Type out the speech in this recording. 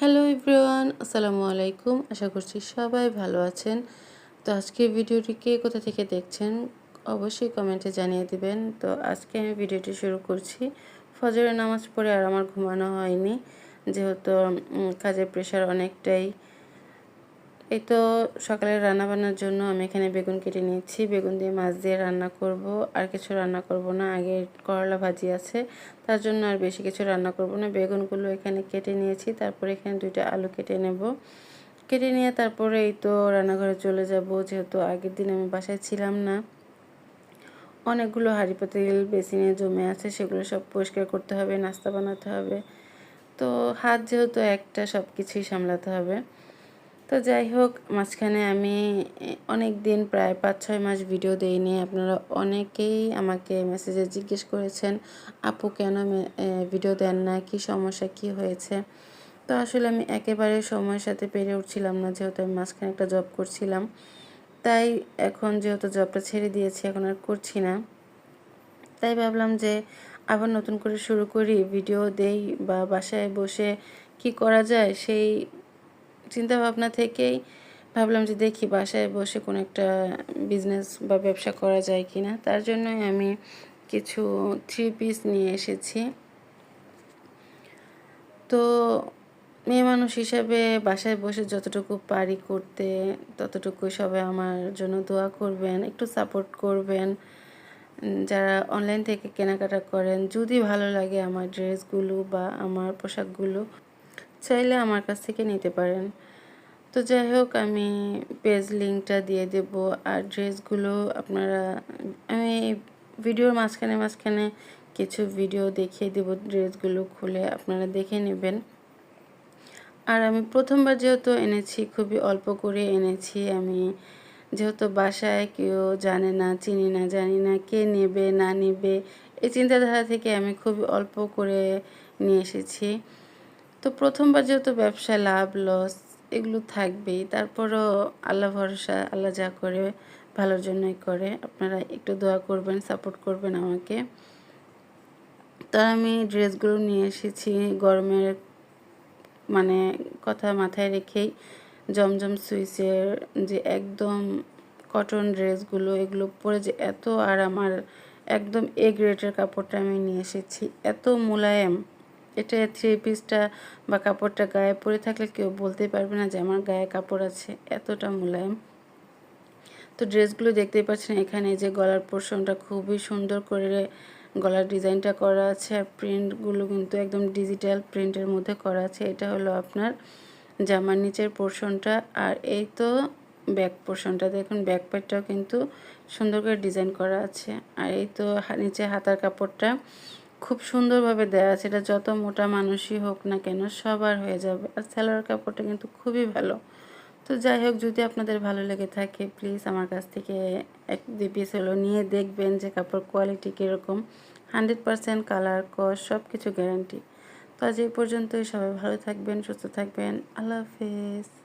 Hello everyone, আসসালামু আলাইকুম। আশা করছি সবাই ভালো আছেন। তো আজকে ভিডিওটি কে কোথা থেকে দেখছেন অবশ্যই কমেন্টে জানিয়ে দিবেন। তো আজকে আমি ভিডিওটি শুরু করছি। ফজরের নামাজ পড়ে আর আমার ঘুমানো হয়নি, যেহেতু কাজের প্রেশার অনেকটাই। এই তো সকালে রান্নাবান্নার জন্য আমি এখানে বেগুন কেটে নিয়েছি। বেগুন দিয়ে মাছ দিয়ে রান্না করব, আর কিছু রান্না করব না। আগে করলা ভাজি আছে, তার জন্য আর বেশি কিছু রান্না করব না। বেগুনগুলো এখানে কেটে নিয়েছি, তারপরে এখানে 2টা আলু কেটে নেব। কেটে নিয়ে তারপরে এই তো রান্নাঘরে চলে যাব, যেহেতু আগের দিন আমি বাসায় ছিলাম না। অনেকগুলো হাঁড়ি পাতিল বেসিনে জমে আছে, সেগুলো সব পরিষ্কার করতে হবে, নাস্তা বানাতে হবে। তো হাত যেহেতু একটা, সব কিছুই সামলাতে হবে। তো যাই হোক, মাঝখানে আমি অনেক দিন প্রায় 5-6 মাস ভিডিও দেইনি। আপনারা অনেকেই আমাকে মেসেজে জিজ্ঞেস করেছেন, আপু কেন ভিডিও দেন না, কি সমস্যা, কি হয়েছে। তো আসলে আমি একেবারে সময়ের সাথে পেরে উঠছিলাম না, যেহেতু আমি মাঝখানে একটা জব করছিলাম। তাই এখন যেহেতু জবটা ছেড়ে দিয়েছি, এখন আর করছি না। তাই ভাবলাম যে আবার নতুন করে শুরু করি, ভিডিও দেই বা বাসায় বসে কি করা যায়, সেই চিন্তা ভাবনা থেকেই ভাবলাম যে দেখি বাসায় বসে কোনো একটা বিজনেস বা ব্যবসা করা যায় কি না। তার জন্যই আমি কিছু 3 পিস নিয়ে এসেছি। তো মেয়ে মানুষ হিসাবে বাসায় বসে যতটুকু পারি করতে, ততটুকুই সবাই আমার জন্য দোয়া করবেন, একটু সাপোর্ট করবেন। যারা অনলাইন থেকে কেনাকাটা করেন, যদি ভালো লাগে আমার ড্রেসগুলো বা আমার পোশাকগুলো, চাইলে আমার কাছ থেকে নিতে পারেন। তো যাই হোক, আমি পেজ লিঙ্কটা দিয়ে দেব। আর ড্রেসগুলো আপনারা, আমি ভিডিওর মাঝখানে মাঝখানে কিছু ভিডিও দেখিয়ে দেব, ড্রেসগুলো খুলে আপনারা দেখে নেবেন। আর আমি প্রথমবার যেহেতু এনেছি, খুবই অল্প করে এনেছি আমি, যেহেতু বাসায় কেউ জানে না, চিনি না, জানি না কে নেবে না নেবে, এই চিন্তাধারা থেকে আমি খুবই অল্প করে নিয়ে এসেছি। তো প্রথমবার যেহেতু ব্যবসায় লাভ লস এগুলো থাকবেই, তারপরও আল্লাহ ভরসা, আল্লাহ যা করে ভালোর জন্যই করে। আপনারা একটু দোয়া করবেন, সাপোর্ট করবেন আমাকে। তা আমি ড্রেসগুলো নিয়ে এসেছি গরমের মানে কথা মাথায় রেখেই। জমজম সুইসের যে একদম কটন ড্রেসগুলো, এগুলো পরে যে এত আরাম, আর একদম এ গ্রেডের কাপড়টা আমি নিয়ে এসেছি, এত মোলায়েম। এটা 3 পিসটা বা কাপড়টা গায়ে পরে থাকলে কেউ বলতেই পারবে না যে আমার গায়ে কাপড় আছে, এতটা মোলায়েম। তো ড্রেসগুলো দেখতেই পাচ্ছেন, এখানে যে গলার পোর্শনটা খুবই সুন্দর করে গলার ডিজাইনটা করা আছে, আর প্রিন্টগুলো কিন্তু একদম ডিজিটাল প্রিন্টের মধ্যে করা আছে। এটা হলো আপনার জামার নিচের পোর্শনটা। আর এই তো ব্যাক পোর্শনটা দেখুন, ব্যাক পার্টটাও কিন্তু সুন্দর করে ডিজাইন করা আছে। আর এই তো নিচে হাতার কাপড়টা খুব সুন্দরভাবে দেওয়া আছে, এটা যত মোটা মানুষই হোক না কেন সবার হয়ে যাবে। আর সালোয়ার কাপড়টা কিন্তু খুবই ভালো। তো যাই হোক, যদি আপনাদের ভালো লেগে থাকে প্লিজ আমার কাছ থেকে 1-2 পিস হলো নিয়ে দেখবেন যে কাপড় কোয়ালিটি কীরকম। 100% কালার, কস সব কিছু গ্যারান্টি। তো আজ এই পর্যন্তই। সবাই ভালো থাকবেন, সুস্থ থাকবেন। আল্লাহ হাফেজ।